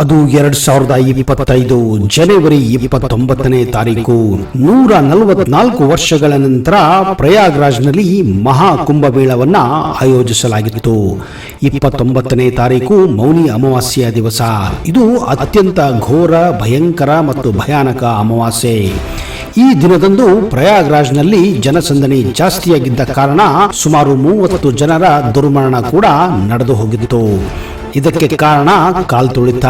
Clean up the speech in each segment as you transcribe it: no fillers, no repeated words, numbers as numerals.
ಅದು 2025 ಜನವರಿ 29ನೇ ತಾರೀಕು. 144 ವರ್ಷಗಳ ನಂತರ ಪ್ರಯಾಗ್ರಾಜ್ನಲ್ಲಿ ಮಹಾ ಕುಂಭಮೇಳವನ್ನ ಆಯೋಜಿಸಲಾಗಿತ್ತು. 29ನೇ ತಾರೀಕು ಮೌನಿ ಅಮಾವಾಸ್ಯೆಯ ದಿವಸ. ಇದು ಅತ್ಯಂತ ಘೋರ, ಭಯಂಕರ ಮತ್ತು ಭಯಾನಕ ಅಮಾವಾಸ್ಯೆ. ಈ ದಿನದಂದು ಪ್ರಯಾಗ್ರಾಜ್ನಲ್ಲಿ ಜನಸಂದಣಿ ಜಾಸ್ತಿಯಾಗಿದ್ದ ಕಾರಣ ಸುಮಾರು 30 ಜನರ ದುರ್ಮರಣ ಕೂಡ ನಡೆದು ಹೋಗಿತ್ತು. ಇದಕ್ಕೆ ಕಾರಣ ಕಾಲ್ತುಳಿತ.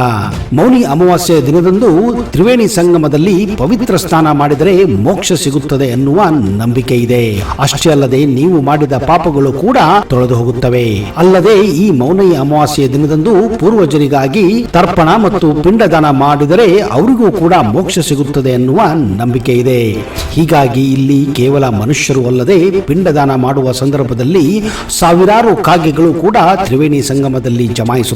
ಮೌನಿ ಅಮಾವಾಸ್ಯೆಯ ದಿನದಂದು ತ್ರಿವೇಣಿ ಸಂಗಮದಲ್ಲಿ ಪವಿತ್ರ ಸ್ನಾನ ಮಾಡಿದರೆ ಮೋಕ್ಷ ಸಿಗುತ್ತದೆ ಎನ್ನುವ ನಂಬಿಕೆ ಇದೆ. ಅಷ್ಟೇ ಅಲ್ಲದೆ ನೀವು ಮಾಡಿದ ಪಾಪಗಳು ಕೂಡ ತೊಳೆದು ಹೋಗುತ್ತವೆ. ಅಲ್ಲದೆ ಈ ಮೌನಿ ಅಮಾವಾಸ್ಯೆಯ ದಿನದಂದು ಪೂರ್ವಜರಿಗಾಗಿ ತರ್ಪಣ ಮತ್ತು ಪಿಂಡದಾನ ಮಾಡಿದರೆ ಅವರಿಗೂ ಕೂಡ ಮೋಕ್ಷ ಸಿಗುತ್ತದೆ ಎನ್ನುವ ನಂಬಿಕೆ ಇದೆ. ಹೀಗಾಗಿ ಇಲ್ಲಿ ಕೇವಲ ಮನುಷ್ಯರು ಅಲ್ಲದೆ ಪಿಂಡದಾನ ಮಾಡುವ ಸಂದರ್ಭದಲ್ಲಿ ಸಾವಿರಾರು ಕಾಗೆಗಳು ಕೂಡ ತ್ರಿವೇಣಿ ಸಂಗಮದಲ್ಲಿ ಜಮಾಯಿಸುತ್ತವೆ.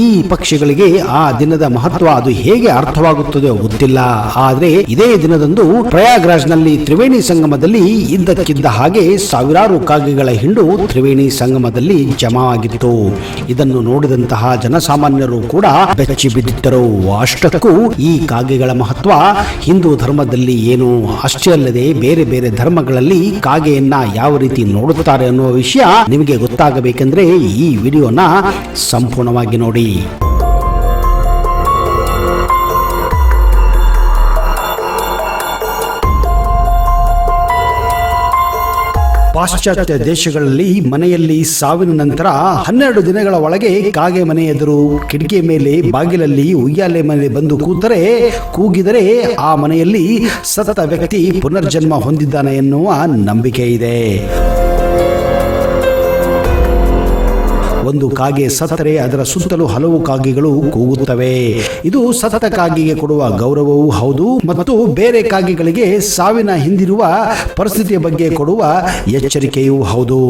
ಈ ಪಕ್ಷಿಗಳಿಗೆ ಆ ದಿನದ ಮಹತ್ವ ಅದು ಹೇಗೆ ಅರ್ಥವಾಗುತ್ತದೆ ಗೊತ್ತಿಲ್ಲ. ಆದರೆ ಇದೇ ದಿನದಂದು ಪ್ರಯಾಗ್ರಾಜ್ನಲ್ಲಿ ತ್ರಿವೇಣಿ ಸಂಗಮದಲ್ಲಿ ಇದ್ದಕ್ಕಿದ್ದ ಹಾಗೆ ಸಾವಿರಾರು ಕಾಗೆಗಳ ಹಿಂಡು ತ್ರಿವೇಣಿ ಸಂಗಮದಲ್ಲಿ ಜಮಾವಾಗಿತ್ತು. ಇದನ್ನು ನೋಡಿದಂತಹ ಜನಸಾಮಾನ್ಯರು ಕೂಡ ಬೆಚ್ಚಿ ಬಿದ್ದಿದ್ದರು. ಅಷ್ಟಕ್ಕೂ ಈ ಕಾಗೆಗಳ ಮಹತ್ವ ಹಿಂದೂ ಧರ್ಮದಲ್ಲಿ ಏನು, ಅಷ್ಟೇ ಅಲ್ಲದೆ ಬೇರೆ ಬೇರೆ ಧರ್ಮಗಳಲ್ಲಿ ಕಾಗೆಯನ್ನ ಯಾವ ರೀತಿ ನೋಡುತ್ತಾರೆ ಅನ್ನುವ ವಿಷಯ ನಿಮಗೆ ಗೊತ್ತಾಗಬೇಕೆಂದ್ರೆ ಈ ವಿಡಿಯೋನ ಸಂಪೂರ್ಣವಾಗಿ ನೋಡಿ. ಪಾಶ್ಚಾತ್ಯ ದೇಶಗಳಲ್ಲಿ ಮನೆಯಲ್ಲಿ ಸಾವಿನ ನಂತರ 12 ದಿನಗಳ ಒಳಗೆ ಕಾಗೆ ಮನೆ ಎದುರು, ಕಿಟಕಿ ಮೇಲೆ, ಬಾಗಿಲಲ್ಲಿ, ಉಯ್ಯಾಲೆ ಮೇಲೆ ಬಂದು ಕೂಗಿದರೆ ಆ ಮನೆಯಲ್ಲಿ ಸತ್ತ ವ್ಯಕ್ತಿ ಪುನರ್ಜನ್ಮ ಹೊಂದಿದ್ದಾನೆ ಎನ್ನುವ ನಂಬಿಕೆ ಇದೆ. ಒಂದು ಕಾಗೆ ಸತ್ತರೆ ಅದರ ಸುತ್ತಲೂ ಹಲವು ಕಾಗೆಗಳು ಕೂಗುತ್ತವೆ. ಇದು ಸತ್ತ ಕಾಗೆಗೆ ಕೊಡುವ ಗೌರವವೂ ಹೌದು ಮತ್ತು ಬೇರೆ ಕಾಗೆಗಳಿಗೆ ಸಾವಿನ ಹಿಂದಿರುವ ಪರಿಸ್ಥಿತಿಯ ಬಗ್ಗೆ ಕೊಡುವ ಎಚ್ಚರಿಕೆಯೂ ಹೌದು.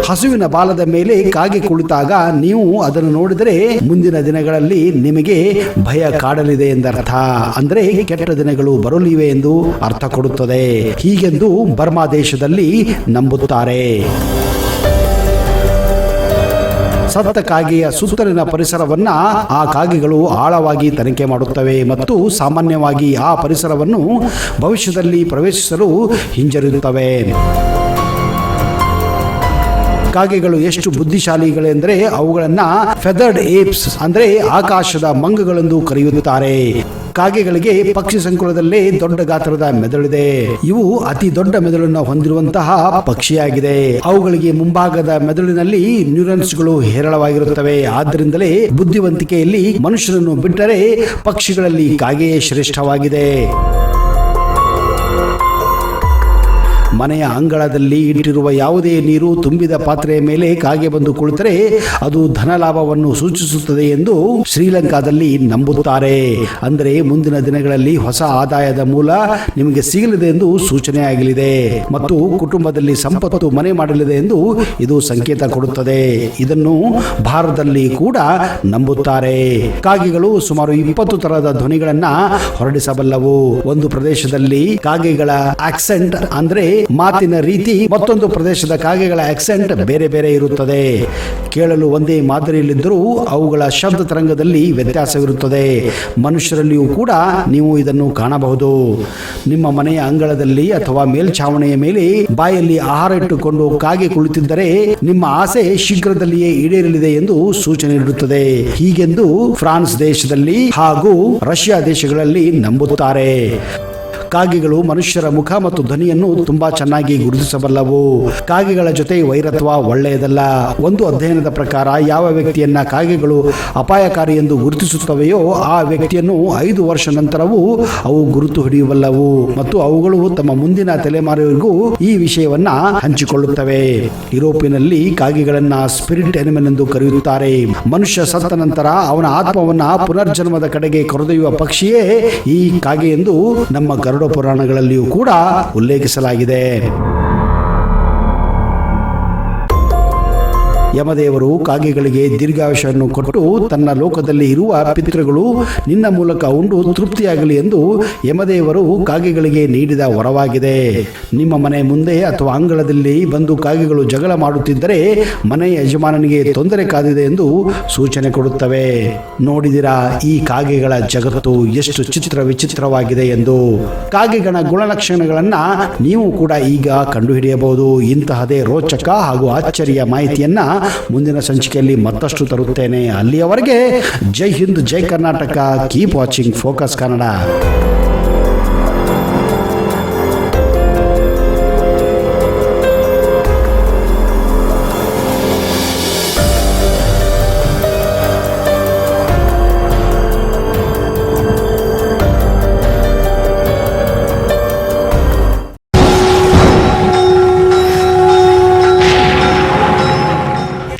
ಹಸುವಿನ ಬಾಲದ ಮೇಲೆ ಕಾಗೆ ಕುಳಿತಾಗ ನೀವು ಅದನ್ನು ನೋಡಿದರೆ ಮುಂದಿನ ದಿನಗಳಲ್ಲಿ ನಿಮಗೆ ಭಯ ಕಾಡಲಿದೆ ಎಂದರ್ಥ. ಅಂದರೆ ಕೆಟ್ಟ ದಿನಗಳು ಬರಲಿವೆ ಎಂದು ಅರ್ಥ ಕೊಡುತ್ತದೆ. ಹೀಗೆಂದು ಬರ್ಮಾ ದೇಶದಲ್ಲಿ ನಂಬುತ್ತಾರೆ. ಸತ್ತ ಕಾಗೆಯ ಸುತ್ತಲಿನ ಪರಿಸರವನ್ನ ಆ ಕಾಗೆಗಳು ಆಳವಾಗಿ ತನಿಖೆ ಮಾಡುತ್ತವೆ ಮತ್ತು ಸಾಮಾನ್ಯವಾಗಿ ಆ ಪರಿಸರವನ್ನು ಭವಿಷ್ಯದಲ್ಲಿ ಪ್ರವೇಶಿಸಲು ಹಿಂಜರಿಯುತ್ತವೆ. ಕಾಗೆಗಳು ಎಷ್ಟು ಬುದ್ಧಿಶಾಲಿಗಳೆಂದರೆ ಅವುಗಳನ್ನ ಫೆದರ್ಡ್ ಏಪ್ಸ್ ಅಂದ್ರೆ ಆಕಾಶದ ಮಂಗಗಳೆಂದು ಕರೆಯುತ್ತಾರೆ. ಕಾಗೆಗಳಿಗೆ ಪಕ್ಷಿ ಸಂಕುಲದಲ್ಲೇ ದೊಡ್ಡ ಗಾತ್ರದ ಮೆದುಳಿದೆ. ಇವು ಅತಿ ದೊಡ್ಡ ಮೆದುಳನ್ನು ಹೊಂದಿರುವಂತಹ ಪಕ್ಷಿಯಾಗಿದೆ. ಅವುಗಳಿಗೆ ಮುಂಭಾಗದ ಮೆದುಳಿನಲ್ಲಿ ನ್ಯೂರಾನ್ಸ್ಗಳು ಹೇರಳವಾಗಿರುತ್ತವೆ. ಆದ್ದರಿಂದಲೇ ಬುದ್ಧಿವಂತಿಕೆಯಲ್ಲಿ ಮನುಷ್ಯರನ್ನು ಬಿಟ್ಟರೆ ಪಕ್ಷಿಗಳಲ್ಲಿ ಕಾಗೆಯೇ ಶ್ರೇಷ್ಠವಾಗಿದೆ. ಮನೆಯ ಅಂಗಳದಲ್ಲಿ ಇಟ್ಟಿರುವ ಯಾವುದೇ ನೀರು ತುಂಬಿದ ಪಾತ್ರೆಯ ಮೇಲೆ ಕಾಗೆ ಬಂದು ಕುಳಿತರೆ ಅದು ಧನಲಾಭವನ್ನು ಸೂಚಿಸುತ್ತದೆ ಎಂದು ಶ್ರೀಲಂಕಾದಲ್ಲಿ ನಂಬುತ್ತಾರೆ. ಅಂದರೆ ಮುಂದಿನ ದಿನಗಳಲ್ಲಿ ಹೊಸ ಆದಾಯದ ಮೂಲ ನಿಮಗೆ ಸಿಗಲಿದೆ ಎಂದು ಸೂಚನೆಯಾಗಲಿದೆ ಮತ್ತು ಕುಟುಂಬದಲ್ಲಿ ಸಂಪತ್ತು ಮನೆ ಮಾಡಲಿದೆ ಎಂದು ಇದು ಸಂಕೇತ ಕೊಡುತ್ತದೆ. ಇದನ್ನು ಭಾರತದಲ್ಲಿ ಕೂಡ ನಂಬುತ್ತಾರೆ. ಕಾಗೆಗಳು ಸುಮಾರು 20 ತರಹದ ಧ್ವನಿಗಳನ್ನ ಹೊರಡಿಸಬಲ್ಲವು. ಒಂದು ಪ್ರದೇಶದಲ್ಲಿ ಕಾಗೆಗಳ ಆಕ್ಸೆಂಟ್ ಅಂದ್ರೆ ಮಾತಿನ ರೀತಿ, ಮತ್ತೊಂದು ಪ್ರದೇಶದ ಕಾಗೆಗಳ ಆಕ್ಸೆಂಟ್ ಬೇರೆ ಬೇರೆ ಇರುತ್ತದೆ. ಕೇಳಲು ಒಂದೇ ಮಾದರಿಯಲ್ಲಿದ್ದರೂ ಅವುಗಳ ಶಬ್ದ ತರಂಗದಲ್ಲಿ ವ್ಯತ್ಯಾಸವಿರುತ್ತದೆ. ಮನುಷ್ಯರಲ್ಲಿಯೂ ಕೂಡ ನೀವು ಇದನ್ನು ಕಾಣಬಹುದು. ನಿಮ್ಮ ಮನೆಯ ಅಂಗಳದಲ್ಲಿ ಅಥವಾ ಮೇಲ್ಛಾವಣಿಯ ಮೇಲೆ ಬಾಯಲ್ಲಿ ಆಹಾರ ಇಟ್ಟುಕೊಂಡು ಕಾಗೆ ಕುಳಿತಿದ್ದರೆ ನಿಮ್ಮ ಆಸೆ ಶೀಘ್ರದಲ್ಲಿಯೇ ಈಡೇರಲಿದೆ ಎಂದು ಸೂಚನೆ ನೀಡುತ್ತದೆ. ಹೀಗೆಂದು ಫ್ರಾನ್ಸ್ ದೇಶದಲ್ಲಿ ಹಾಗೂ ರಷ್ಯಾ ದೇಶಗಳಲ್ಲಿ ನಂಬುತ್ತಾರೆ. ಕಾಗೆಗಳು ಮನುಷ್ಯರ ಮುಖ ಮತ್ತು ಧ್ವನಿಯನ್ನು ತುಂಬಾ ಚೆನ್ನಾಗಿ ಗುರುತಿಸಬಲ್ಲವು. ಕಾಗೆಗಳ ಜೊತೆ ವೈರತ್ವ ಒಳ್ಳೆಯದಲ್ಲ. ಒಂದು ಅಧ್ಯಯನದ ಪ್ರಕಾರ ಯಾವ ವ್ಯಕ್ತಿಯನ್ನ ಕಾಗೆಗಳು ಅಪಾಯಕಾರಿ ಎಂದು ಗುರುತಿಸುತ್ತವೆಯೋ ಆ ವ್ಯಕ್ತಿಯನ್ನು 5 ವರ್ಷ ನಂತರವೂ ಅವು ಗುರುತು ಹಿಡಿಯಬಲ್ಲವು ಮತ್ತು ಅವುಗಳು ತಮ್ಮ ಮುಂದಿನ ತಲೆಮಾರಿಗೂ ಈ ವಿಷಯವನ್ನ ಹಂಚಿಕೊಳ್ಳುತ್ತವೆ. ಯುರೋಪಿನಲ್ಲಿ ಕಾಗೆಗಳನ್ನ ಸ್ಪಿರಿಟ್ ಅನಿಮಲ್ ಎಂದು ಕರೆಯುತ್ತಾರೆ. ಮನುಷ್ಯ ಸತ್ತ ನಂತರ ಅವನ ಆತ್ಮವನ್ನ ಪುನರ್ಜನ್ಮದ ಕಡೆಗೆ ಕರೆದೊಯ್ಯುವ ಪಕ್ಷಿಯೇ ಈ ಕಾಗೆ ಎಂದು ನಮ್ಮ ಗರುಡ ಪುರಾಣಗಳಲ್ಲಿಯೂ ಕೂಡ ಉಲ್ಲೇಖಿಸಲಾಗಿದೆ. ಯಮದೇವರು ಕಾಗೆಗಳಿಗೆ ದೀರ್ಘಾಯುಷ್ಯನ್ನು ಕೊಟ್ಟು ತನ್ನ ಲೋಕದಲ್ಲಿ ಇರುವ ಪಿತೃಗಳು ನಿನ್ನ ಮೂಲಕ ಉಂಡು ತೃಪ್ತಿಯಾಗಲಿ ಎಂದು ಯಮದೇವರು ಕಾಗೆಗಳಿಗೆ ನೀಡಿದ ವರವಾಗಿದೆ. ನಿಮ್ಮ ಮನೆ ಮುಂದೆ ಅಥವಾ ಅಂಗಳದಲ್ಲಿ ಬಂದು ಕಾಗೆಗಳು ಜಗಳ ಮಾಡುತ್ತಿದ್ದರೆ ಮನೆ ಯಜಮಾನನಿಗೆ ತೊಂದರೆ ಕಾದಿದೆ ಎಂದು ಸೂಚನೆ ಕೊಡುತ್ತವೆ. ನೋಡಿದಿರಾ ಈ ಕಾಗೆಗಳ ಜಗತ್ತು ಎಷ್ಟು ಚಿತ್ರ ವಿಚಿತ್ರವಾಗಿದೆ ಎಂದು. ಕಾಗೆಗಳ ಗುಣಲಕ್ಷಣಗಳನ್ನ ನೀವು ಕೂಡ ಈಗ ಕಂಡುಹಿಡಿಯಬಹುದು. ಇಂತಹದೇ ರೋಚಕ ಹಾಗೂ ಆಶ್ಚರ್ಯ ಮಾಹಿತಿಯನ್ನ ಮುಂದಿನ ಸಂಚಿಕೆಯಲ್ಲಿ ಮತ್ತಷ್ಟು ತರುತ್ತೇನೆ. ಅಲ್ಲಿಯವರೆಗೆ ಜೈ ಹಿಂದ್, ಜೈ Karnataka. Keep watching Focus Kannada.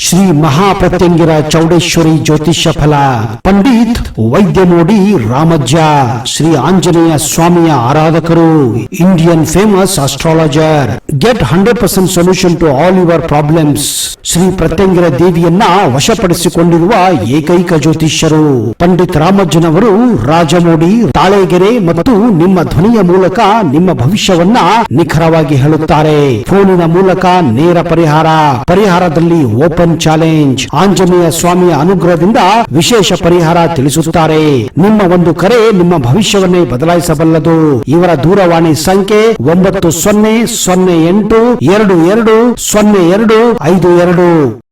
Shri Mahapratyangira Chowdeshwari ಜ್ಯೋತಿಷ್ಯ ಫಲ. ಪಂಡಿತ್ ವೈದ್ಯಮೋಡಿ ರಾಮಜ್ಜ, ಶ್ರೀ ಆಂಜನೇಯ ಸ್ವಾಮಿಯ ಆರಾಧಕರು, Indian famous astrologer. Get 100% solution to all your problems. Shri Pratyangira ದೇವಿಯನ್ನ ವಶಪಡಿಸಿಕೊಂಡಿರುವ ಏಕೈಕ ಜ್ಯೋತಿಷ್ಯರು ಪಂಡಿತ್ ರಾಮಜ್ಜನವರು. ರಾಜಮೋಡಿ, ತಾಳೆಗೆರೆ ಮತ್ತು ನಿಮ್ಮ ಧ್ವನಿಯ ಮೂಲಕ ನಿಮ್ಮ ಭವಿಷ್ಯವನ್ನ ನಿಖರವಾಗಿ ಹೇಳುತ್ತಾರೆ. ಫೋನಿನ ಮೂಲಕ ನೇರ ಪರಿಹಾರದಲ್ಲಿ ಓಪನ್ ಚಾಲೆಂಜ್. ಆಂಜನೇಯ ಸ್ವಾಮಿಯ ಅನುಗ್ರಹದಿಂದ ವಿಶೇಷ ಪರಿಹಾರ ತಿಳಿಸುತ್ತಾರೆ. ನಿಮ್ಮ ಒಂದು ಕರೆ ನಿಮ್ಮ ಭವಿಷ್ಯವನ್ನೇ ಬದಲಾಯಿಸಬಲ್ಲದು. ಇವರ ದೂರವಾಣಿ ಸಂಖ್ಯೆ 9008220252.